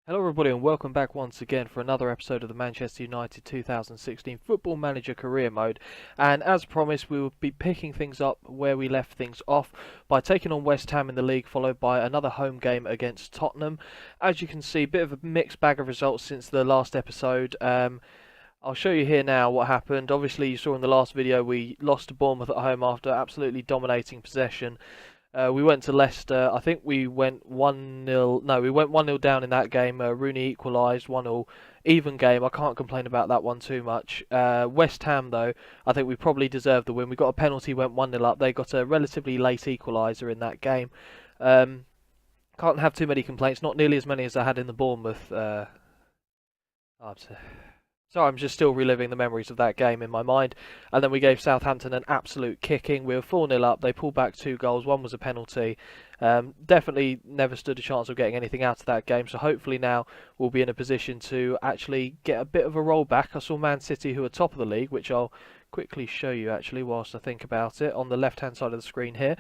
Hello everybody and welcome back once again for another episode of the Manchester United 2016 Football Manager Career Mode, and as promised we will be picking things up where we left things off by taking on West Ham in the league, followed by another home game against Tottenham. As you can see, a bit of a mixed bag of results since the last episode. I'll show you here now what happened. Obviously you saw in the last video we lost to Bournemouth at home after absolutely dominating possession. We went to Leicester. I think we went 1-0. No, we went 1-0 down in that game. Rooney equalised, 1-1 even game. I can't complain about that one too much. West Ham, though, I think we probably deserved the win. We got a penalty, went 1-0 up. They got a relatively late equaliser in that game. Can't have too many complaints. Not nearly as many as I had in the Bournemouth. Sorry, I'm just still reliving the memories of that game in my mind. And then we gave Southampton an absolute kicking. We were 4-0 up. They pulled back 2 goals. One was a penalty. Definitely never stood a chance of getting anything out of that game. So hopefully now we'll be in a position to actually get a bit of a roll back. I saw Man City, who are top of the league, which I'll quickly show you actually whilst I think about it, on the left-hand side of the screen here.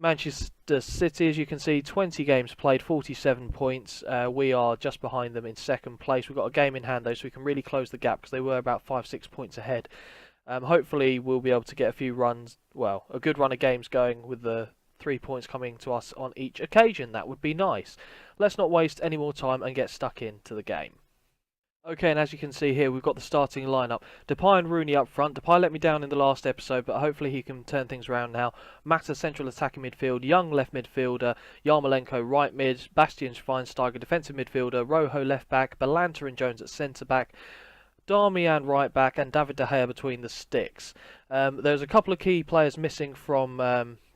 Manchester City, as you can see, 20 games played, 47 points. We are just behind them in second place. We've got a game in hand though, so we can really close the gap because they were about 5-6 points ahead. Hopefully we'll be able to get a few runs, well, a good run of games going with the 3 points coming to us on each occasion. That would be nice. Let's not waste any more time and get stuck into the game. Okay, and as you can see here, we've got the starting lineup. Depay and Rooney up front. Depay let me down in the last episode, but hopefully he can turn things around now. Mata central attacking midfield, Young left midfielder, Yarmolenko right mid, Bastian Schweinsteiger defensive midfielder, Rojo left back, Balanta and Jones at centre back, Darmian right back, and David De Gea between the sticks. There's a couple of key players missing from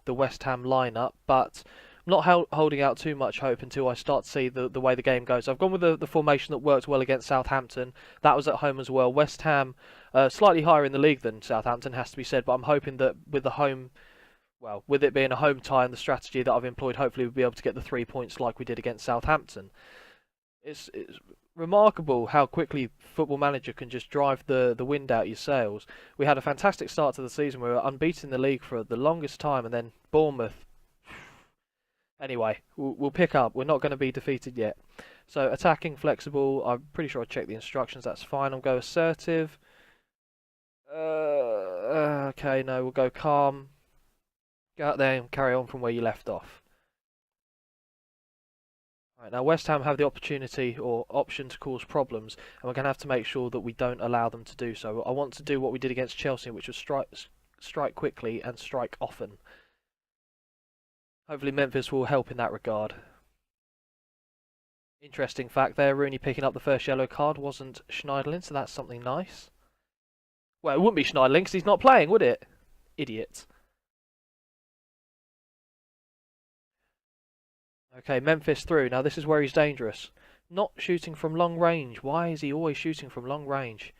the West Ham lineup, but not holding out too much hope until I start to see the way the game goes. I've gone with the formation that worked well against Southampton. That was at home as well. West Ham, slightly higher in the league than Southampton, has to be said, but I'm hoping that with the home, well, with it being a home tie and the strategy that I've employed, hopefully we'll be able to get the 3 points like we did against Southampton. It's remarkable how quickly Football Manager can just drive the wind out your sails. We had a fantastic start to the season. We were unbeaten in the league for the longest time, and then Bournemouth. Anyway, we'll pick up. We're not going to be defeated yet. So, attacking, flexible. I'm pretty sure I checked the instructions. That's fine. I'll go assertive. Okay, no, we'll go calm. Go out there and carry on from where you left off. Right, now West Ham have the opportunity or option to cause problems, and we're going to have to make sure that we don't allow them to do so. I want to do what we did against Chelsea, which was strike quickly and strike often. Hopefully Memphis will help in that regard. Interesting fact there, Rooney picking up the first yellow card wasn't Schneiderlin, so that's something nice. Well, it wouldn't be Schneiderlin because he's not playing, would it? Idiot. Okay, Memphis through. Now this is where he's dangerous. Not shooting from long range. Why is he always shooting from long range?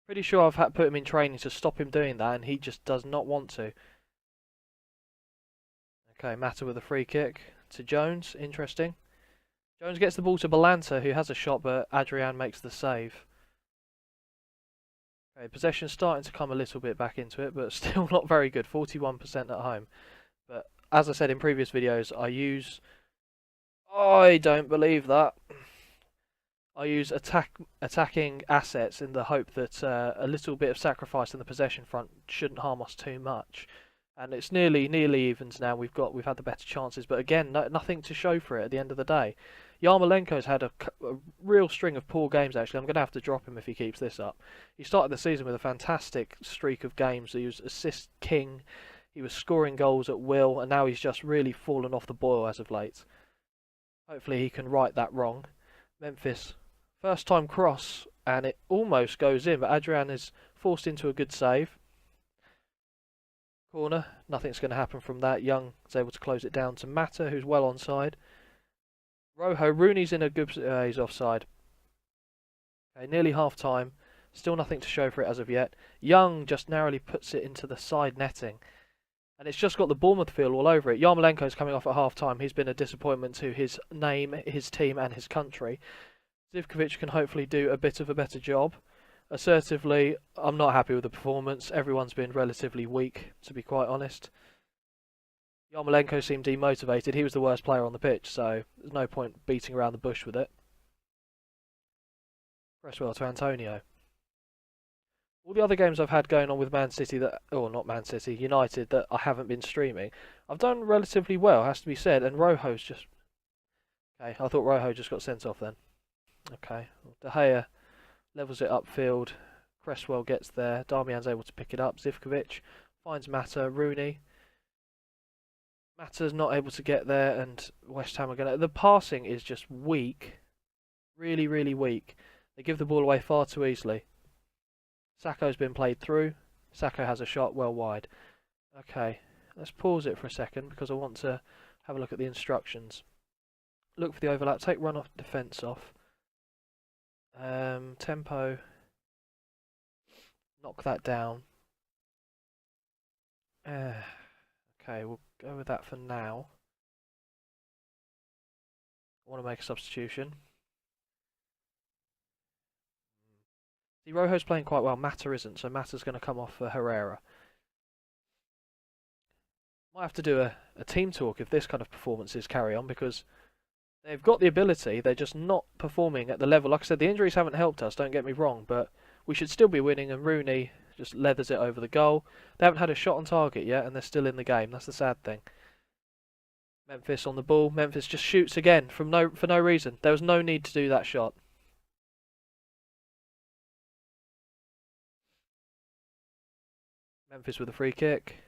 Pretty sure I've had to put him in training to stop him doing that, and he just does not want to. Okay, Mata with a free kick to Jones. Interesting. Jones gets the ball to Balanta, who has a shot, but Adrian makes the save. Okay, possession starting to come a little bit back into it, but still not very good. 41% at home. But as I said in previous videos, I don't believe that. I use attacking assets in the hope that a little bit of sacrifice in the possession front shouldn't harm us too much. And it's nearly evens now. We've had the better chances, but again, nothing to show for it at the end of the day. Yarmolenko's had a real string of poor games. Actually, I'm going to have to drop him if he keeps this up. He started the season with a fantastic streak of games. He was assist king. He was scoring goals at will, and now he's just really fallen off the boil as of late. Hopefully, he can right that wrong. Memphis, first time cross, and it almost goes in, but Adrian is forced into a good save. Corner, nothing's going to happen from that. Young is able to close it down to Mata, who's well onside. Rojo, Rooney's in a good... he's offside. Okay, nearly half time. Still nothing to show for it as of yet. Young just narrowly puts it into the side netting. And it's just got the Bournemouth feel all over it. Yarmolenko's coming off at half time. He's been a disappointment to his name, his team and his country. Zivkovic can hopefully do a bit of a better job. Assertively, I'm not happy with the performance. Everyone's been relatively weak, to be quite honest. Yarmolenko seemed demotivated. He was the worst player on the pitch, so there's no point beating around the bush with it. Cresswell to Antonio. All the other games I've had going on with Man City that, or not Man City, United that I haven't been streaming, I've done relatively well, has to be said. And Rojo's just okay. I thought Rojo just got sent off then. Okay, De Gea levels it upfield. Cresswell gets there. Darmian's able to pick it up. Zivkovic finds Mata. Rooney. Mata's not able to get there, and West Ham are going to... The passing is just weak. Really, really weak. They give the ball away far too easily. Sakho's been played through. Sakho has a shot well wide. Okay, let's pause it for a second because I want to have a look at the instructions. Look for the overlap. Take run off defence off. Tempo. Knock that down. Okay, we'll go with that for now. I want to make a substitution. See, Rojo's playing quite well. Mata isn't, so Mata's going to come off for Herrera. Might have to do a team talk if this kind of performances carry on, because they've got the ability, they're just not performing at the level. Like I said, the injuries haven't helped us, don't get me wrong, but we should still be winning, and Rooney just leathers it over the goal. They haven't had a shot on target yet, and they're still in the game. That's the sad thing. Memphis on the ball. Memphis just shoots again for no reason. There was no need to do that shot. Memphis with a free kick.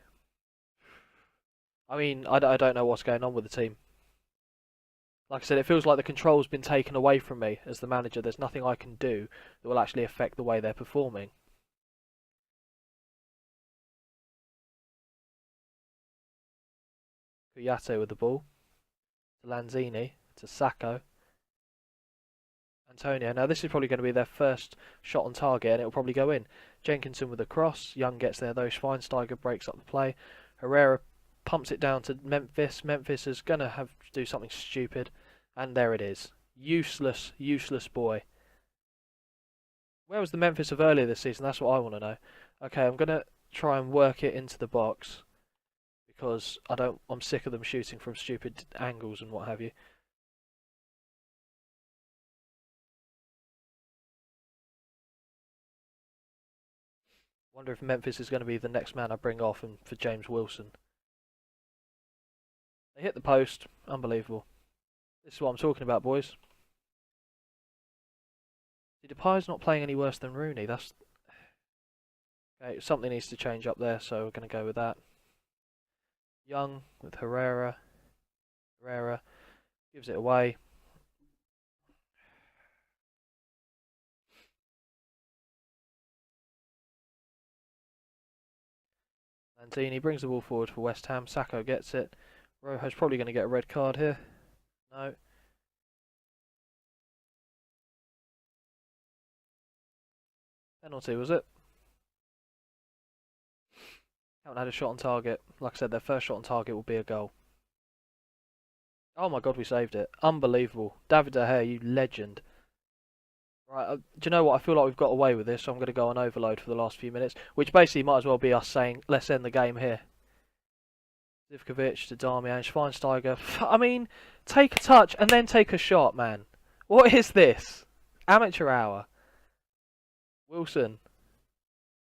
I mean, I don't know what's going on with the team. Like I said, it feels like the control's been taken away from me as the manager. There's nothing I can do that will actually affect the way they're performing. Kouyaté with the ball. To Lanzini. To Sakho. Antonio. Now this is probably going to be their first shot on target, and it will probably go in. Jenkinson with the cross. Young gets there though. Schweinsteiger breaks up the play. Herrera pumps it down to Memphis. Memphis is going to have to do something stupid. And there it is. Useless, useless boy. Where was the Memphis of earlier this season? That's what I want to know. Okay, I'm going to try and work it into the box. Because I'm sick of them shooting from stupid angles and what have you. Wonder if Memphis is going to be the next man I bring off and for James Wilson. They hit the post. Unbelievable. This is what I'm talking about, boys. See, Depay's not playing any worse than Rooney. That's... Okay, something needs to change up there, so we're going to go with that. Young with Herrera. Herrera gives it away. Lanzini brings the ball forward for West Ham. Sakho gets it. Rojo's probably going to get a red card here. No. Penalty, was it? Haven't had a shot on target. Like I said, their first shot on target will be a goal. Oh my god, we saved it. Unbelievable. David De Gea, you legend. Right, do you know what? I feel like we've got away with this, so I'm going to go on overload for the last few minutes. Which basically might as well be us saying, let's end the game here. Zivkovic to Darmian, Schweinsteiger. I mean, take a touch and then take a shot, man. What is this? Amateur hour. Wilson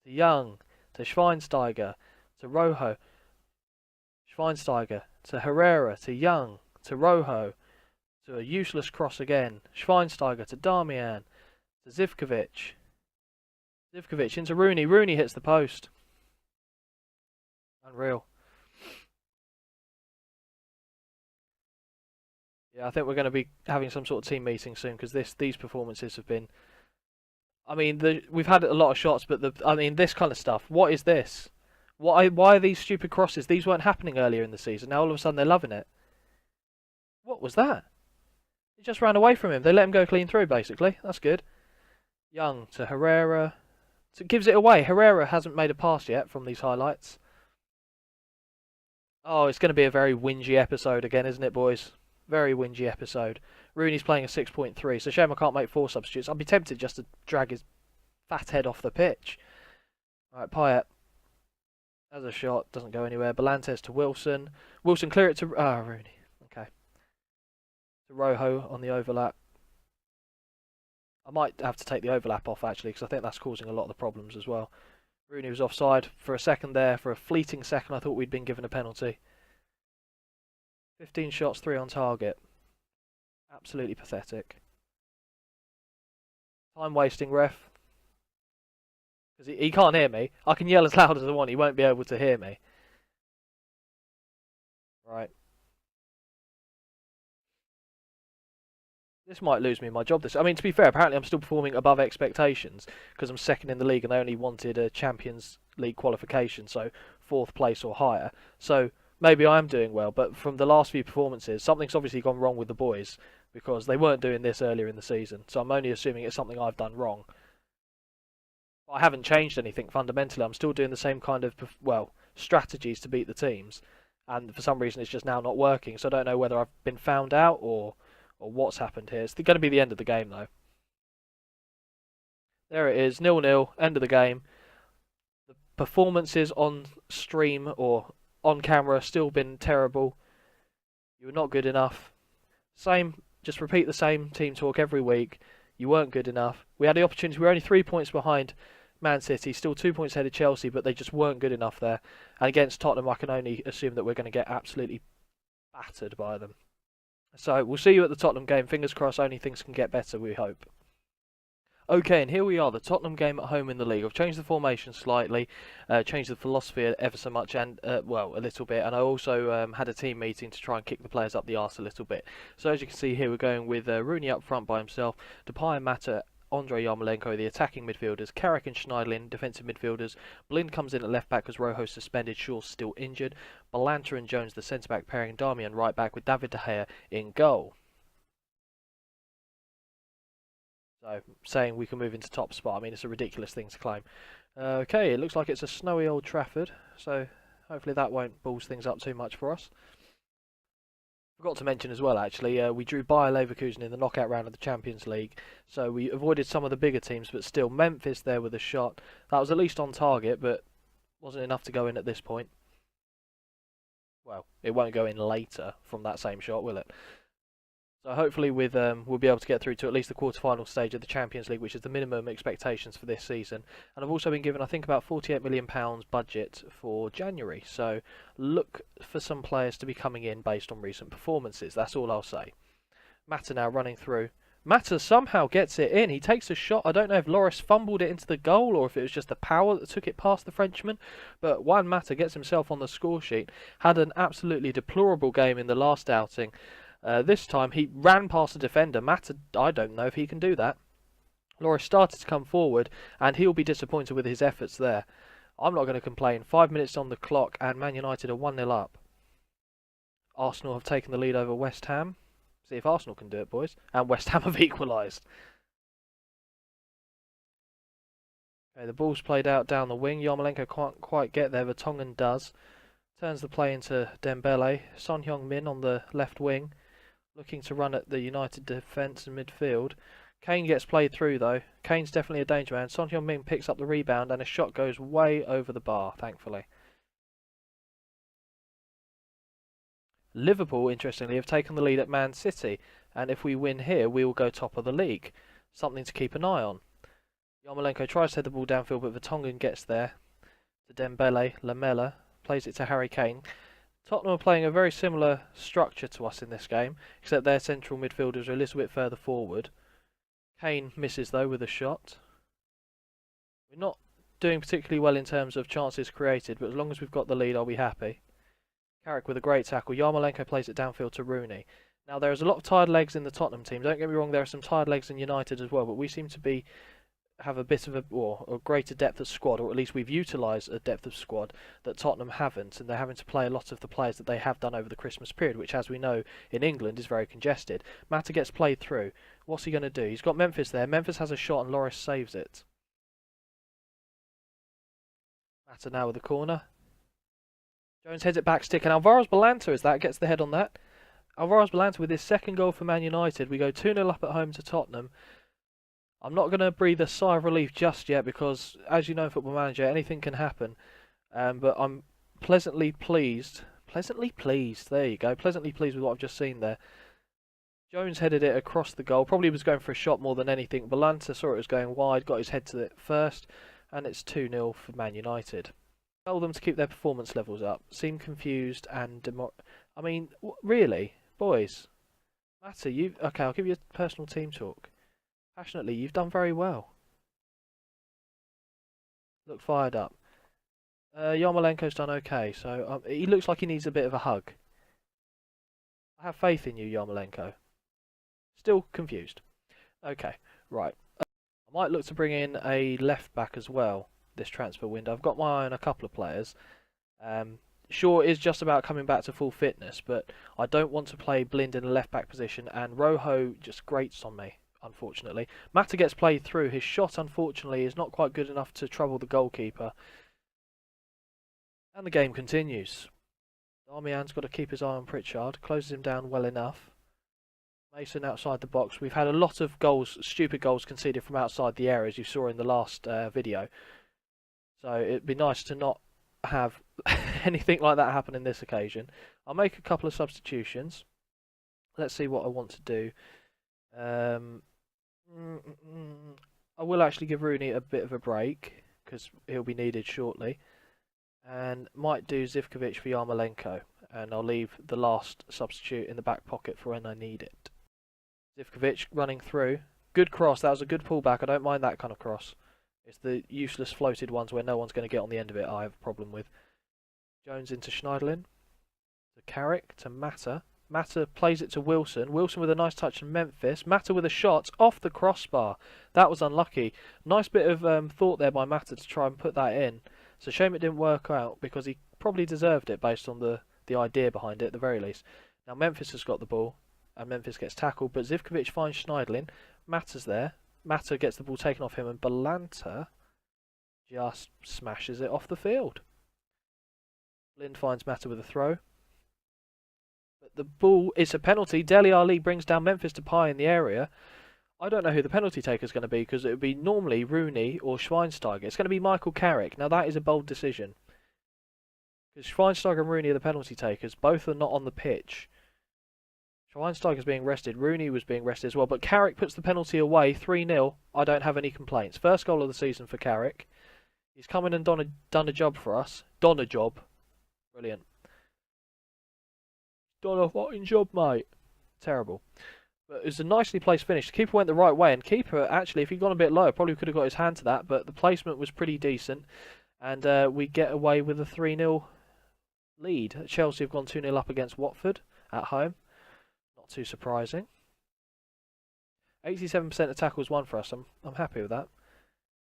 to Young to Schweinsteiger to Rojo. Schweinsteiger to Herrera to Young to Rojo to a useless cross again. Schweinsteiger to Darmian to Zivkovic. Zivkovic into Rooney. Rooney hits the post. Unreal. Yeah, I think we're going to be having some sort of team meeting soon because these performances have been. I mean, we've had a lot of shots, but this kind of stuff. What is this? Why are these stupid crosses? These weren't happening earlier in the season. Now all of a sudden they're loving it. What was that? He just ran away from him. They let him go clean through, basically. That's good. Young to Herrera. So it gives it away. Herrera hasn't made a pass yet from these highlights. Oh, it's going to be a very whingy episode again, isn't it, boys? Very whingy episode. Rooney's playing a 6.3, so shame I can't make 4 substitutes. I'd be tempted just to drag his fat head off the pitch. Right, Payet. As a shot, doesn't go anywhere. Belantes to Wilson. Wilson, clear it to... Rooney. Okay. To Rojo on the overlap. I might have to take the overlap off actually, because I think that's causing a lot of the problems as well. Rooney was offside for a second there. For a fleeting second, I thought we'd been given a penalty. 15 shots, 3 on target. Absolutely pathetic. Time wasting, ref. Because he can't hear me. I can yell as loud as I want, he won't be able to hear me. Right. This might lose me my job. I mean, to be fair, apparently I'm still performing above expectations because I'm second in the league and they only wanted a Champions League qualification, so 4th place or higher. So maybe I am doing well, but from the last few performances, something's obviously gone wrong with the boys because they weren't doing this earlier in the season. So I'm only assuming it's something I've done wrong. I haven't changed anything fundamentally. I'm still doing the same kind of, well, strategies to beat the teams, and for some reason it's just now not working. So I don't know whether I've been found out or what's happened here. It's going to be the end of the game though. There it is, 0-0, end of the game. The performances on stream or on camera have still been terrible. You were not good enough. Just repeat the same team talk every week. You weren't good enough. We had the opportunity. We were only 3 points behind Man City, still 2 points ahead of Chelsea, but they just weren't good enough there. And against Tottenham, I can only assume that we're going to get absolutely battered by them. So we'll see you at the Tottenham game. Fingers crossed, only things can get better, we hope. Okay, and here we are, the Tottenham game at home in the league. I've changed the formation slightly, changed the philosophy ever so much, and well, a little bit. And I also had a team meeting to try and kick the players up the arse a little bit. So as you can see here, we're going with Rooney up front by himself, Depay and Mata, Andre Yarmolenko, the attacking midfielders, Carrick and Schneiderlin, defensive midfielders. Blind comes in at left back because Rojo suspended, Shaw's still injured. Balanta and Jones, the centre back pairing, Darmian right back with David De Gea in goal. So, saying we can move into top spot, I mean, it's a ridiculous thing to claim. Okay, it looks like it's a snowy Old Trafford, so hopefully that won't balls things up too much for us. Forgot to mention as well, actually, we drew Bayer Leverkusen in the knockout round of the Champions League, so we avoided some of the bigger teams, but still, Memphis there with a shot. That was at least on target, but wasn't enough to go in at this point. Well, it won't go in later from that same shot, will it? So hopefully we'll be able to get through to at least the quarter-final stage of the Champions League, which is the minimum expectations for this season. And I've also been given, I think, about £48 million budget for January. So look for some players to be coming in based on recent performances. That's all I'll say. Mata now running through. Mata somehow gets it in. He takes a shot. I don't know if Loris fumbled it into the goal or if it was just the power that took it past the Frenchman. But Juan Mata gets himself on the score sheet. Had an absolutely deplorable game in the last outing. This time he ran past the defender. Mata, I don't know if he can do that. Loris started to come forward and he'll be disappointed with his efforts there. I'm not going to complain. 5 minutes on the clock and Man United are 1-0 up. Arsenal have taken the lead over West Ham. See if Arsenal can do it, boys. And West Ham have equalised. Okay, the ball's played out down the wing. Yarmolenko can't quite get there. Vertonghen does. Turns the play into Dembele. Son Heung-min on the left wing, looking to run at the United defence and midfield. Kane gets played through though. Kane's definitely a danger man. Son Heung-min picks up the rebound and a shot goes way over the bar, thankfully. Liverpool, interestingly, have taken the lead at Man City, and if we win here, we will go top of the league. Something to keep an eye on. Yarmolenko tries to head the ball downfield, but Vertonghen gets there. To Dembele, Lamela plays it to Harry Kane. Tottenham are playing a very similar structure to us in this game, except their central midfielders are a little bit further forward. Kane misses though with a shot. We're not doing particularly well in terms of chances created, but as long as we've got the lead, I'll be happy. Carrick with a great tackle. Yarmolenko plays it downfield to Rooney. Now there's a lot of tired legs in the Tottenham team. Don't get me wrong, there are some tired legs in United as well, but we seem to have a bit of a greater depth of squad, or at least we've utilised a depth of squad that Tottenham haven't, and they're having to play a lot of the players that they have done over the Christmas period, which, as we know, in England is very congested. Mata gets played through. What's he going to do? He's got Memphis there. Memphis has a shot and Loris saves it. Mata now with the corner. Jones heads it back stick, and Alvaro Balanta gets the head on that. Alvaro Balanta with his second goal for Man United. We go 2-0 up at home to Tottenham. I'm not going to breathe a sigh of relief just yet because, as you know, Football Manager, anything can happen. But I'm pleasantly pleased. Pleasantly pleased. There you go. Pleasantly pleased with what I've just seen there. Jones headed it across the goal. Probably was going for a shot more than anything. Balanta saw it was going wide, got his head to it first, and it's 2-0 for Man United. Tell them to keep their performance levels up. Seem confused and I mean, really, boys. Mata, you okay? I'll give you a personal team talk. Passionately, you've done very well. Look fired up. Yarmolenko's done okay, so he looks like he needs a bit of a hug. I have faith in you, Yarmolenko. Still confused. Okay, right. I might look to bring in a left back as well this transfer window. I've got my eye on a couple of players. Shaw is just about coming back to full fitness, but I don't want to play Blind in the left back position, and Rojo just grates on me, unfortunately. Mata gets played through. His shot, unfortunately, is not quite good enough to trouble the goalkeeper. And the game continues. Darmian's got to keep his eye on Pritchard, closes him down well enough. Mason outside the box. We've had a lot of goals, stupid goals conceded from outside the area, as you saw in the last video. So it'd be nice to not have anything like that happen in this occasion. I'll make a couple of substitutions. Let's see what I want to do. I will actually give Rooney a bit of a break because he'll be needed shortly. And might do Zivkovic for Yarmolenko. And I'll leave the last substitute in the back pocket for when I need it. Zivkovic running through. Good cross. That was a good pullback. I don't mind that kind of cross. It's the useless floated ones where no one's going to get on the end of it I have a problem with. Jones into Schneiderlin. To Carrick. To Mata. Mata plays it to Wilson. Wilson with a nice touch in Memphis. Mata with a shot off the crossbar. That was unlucky. Nice bit of thought there by Mata to try and put that in. It's a shame it didn't work out because he probably deserved it based on the idea behind it at the very least. Now Memphis has got the ball and Memphis gets tackled, but Zivkovic finds Schneiderlin. Mata's there. Mata gets the ball taken off him and Balanta just smashes it off the field. Lind finds Mata with a throw. But the ball is a penalty. Dele Alli brings down Memphis Depay in the area. I don't know who the penalty taker is going to be because it would be normally Rooney or Schweinsteiger. It's going to be Michael Carrick. Now that is a bold decision. Because Schweinsteiger and Rooney are the penalty takers. Both are not on the pitch. Schweinsteiger's being rested. Rooney was being rested as well. But Carrick puts the penalty away. 3-0. I don't have any complaints. First goal of the season for Carrick. He's come in and done a job for us. Done a job. Brilliant. Done a fucking job, mate. Terrible. But it was a nicely placed finish. The keeper went the right way. And keeper, actually, if he'd gone a bit lower, probably could have got his hand to that. But the placement was pretty decent. And we get away with a 3-0 lead. Chelsea have gone 2-0 up against Watford at home. Not too surprising. 87% of tackles won for us. I'm happy with that.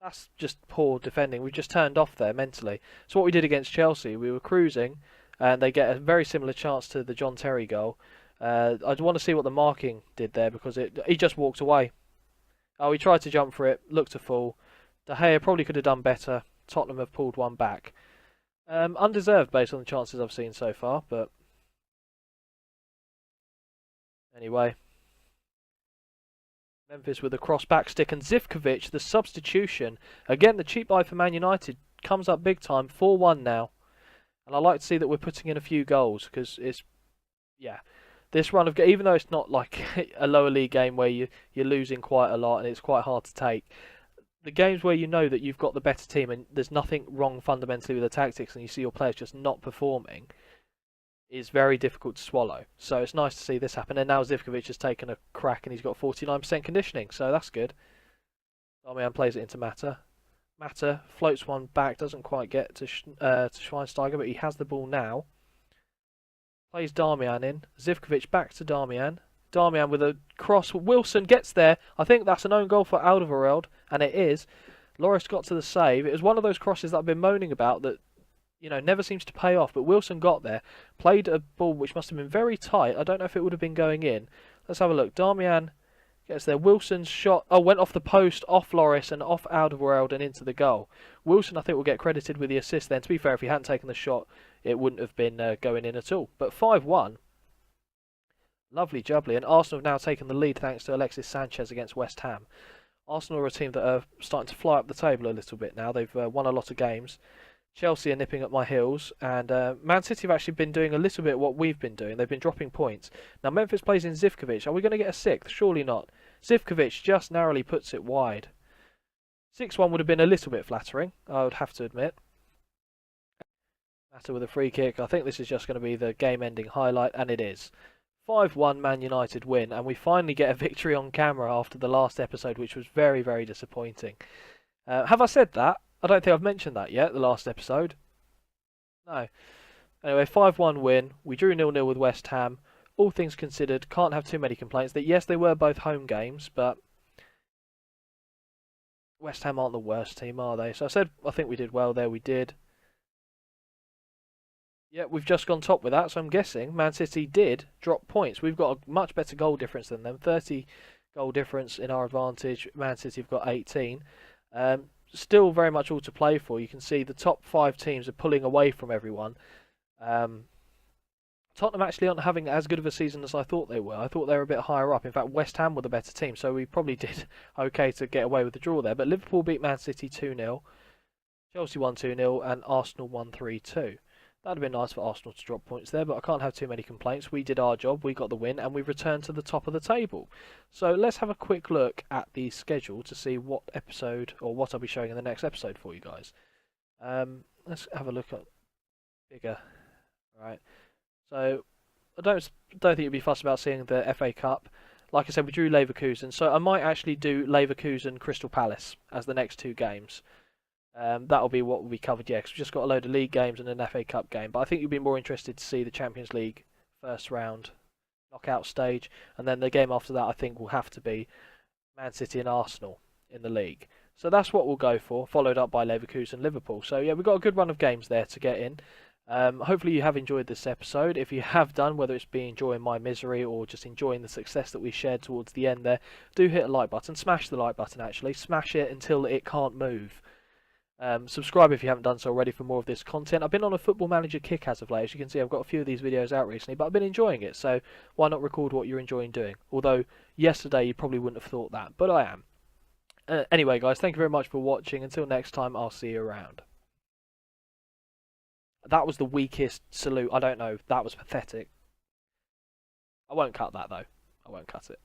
That's just poor defending. We just turned off there mentally. So what we did against Chelsea, we were cruising, and they get a very similar chance to the John Terry goal. I'd want to see what the marking did there because he just walked away. Oh, he tried to jump for it, looked a fool. De Gea probably could have done better. Tottenham have pulled one back. Undeserved based on the chances I've seen so far, but anyway. Memphis with a cross back stick and Zivkovic, the substitution. Again, the cheap buy for Man United comes up big time. 4-1 now. And I like to see that we're putting in a few goals because it's, yeah, this run of, even though it's not like a lower league game where you're losing quite a lot and it's quite hard to take, the games where you know that you've got the better team and there's nothing wrong fundamentally with the tactics and you see your players just not performing is very difficult to swallow. So it's nice to see this happen. And now Zivkovic has taken a crack and he's got 49% conditioning, so that's good. Darmian plays it into Mata. Mata floats one back, doesn't quite get to Schweinsteiger, but he has the ball now. Plays Darmian in. Zivkovic back to Darmian. Darmian with a cross. Wilson gets there. I think that's an own goal for Alderweireld, and it is. Loris got to the save. It was one of those crosses that I've been moaning about that, you know, never seems to pay off, but Wilson got there, played a ball which must have been very tight. I don't know if it would have been going in. Let's have a look. Darmian gets there. Wilson's shot, went off the post, off Loris and off Alderweireld and into the goal. Wilson, I think, will get credited with the assist then. To be fair, if he hadn't taken the shot, it wouldn't have been going in at all. But 5-1. Lovely jubbly. And Arsenal have now taken the lead thanks to Alexis Sanchez against West Ham. Arsenal are a team that are starting to fly up the table a little bit now. They've won a lot of games. Chelsea are nipping at my heels, and Man City have actually been doing a little bit what we've been doing. They've been dropping points. Now Memphis plays in Zivkovic. Are we going to get a sixth? Surely not. Zivkovic just narrowly puts it wide. 6-1 would have been a little bit flattering, I would have to admit. Matter with a free kick. I think this is just going to be the game-ending highlight, and it is. 5-1 Man United win, and we finally get a victory on camera after the last episode, which was very, very disappointing. Have I said that? I don't think I've mentioned that yet, the last episode. No. Anyway, 5-1 win. We drew 0-0 with West Ham. All things considered, can't have too many complaints. That yes, they were both home games, but West Ham aren't the worst team, are they? So I said I think we did well there. We did. Yeah, we've just gone top with that, so I'm guessing Man City did drop points. We've got a much better goal difference than them. 30 goal difference in our advantage. Man City have got 18. Still very much all to play for. You can see the top 5 teams are pulling away from everyone. Tottenham actually aren't having as good of a season as I thought they were. I thought they were a bit higher up. In fact, West Ham were the better team, so we probably did okay to get away with the draw there. But Liverpool beat Man City 2-0, Chelsea won 2-0, and Arsenal won 3-2. That'd have been nice for Arsenal to drop points there, but I can't have too many complaints. We did our job, we got the win, and we returned to the top of the table. So let's have a quick look at the schedule to see what episode, or what I'll be showing in the next episode for you guys. Let's have a look at bigger. Right. So I don't think you'd be fussed about seeing the FA Cup. Like I said, we drew Leverkusen, so I might actually do Leverkusen Crystal Palace as the next 2 games. That'll be what will be covered, yeah, because we've just got a load of league games and an FA Cup game. But I think you'll be more interested to see the Champions League first round knockout stage, and then the game after that I think will have to be Man City and Arsenal in the league. So that's what we'll go for, followed up by Leverkusen Liverpool. So yeah, we've got a good run of games there to get in. Hopefully you have enjoyed this episode. If you have done, whether it's been enjoying my misery or just enjoying the success that we shared towards the end there, do hit a like button. Smash the like button actually. Smash it until it can't move. Subscribe if you haven't done so already for more of this content. I've been on a Football Manager kick as of late. As you can see, I've got a few of these videos out recently, but I've been enjoying it, so why not record what you're enjoying doing? Although, yesterday you probably wouldn't have thought that, but I am. Anyway, guys, thank you very much for watching. Until next time, I'll see you around. That was the weakest salute. I don't know. That was pathetic. I won't cut that, though. I won't cut it.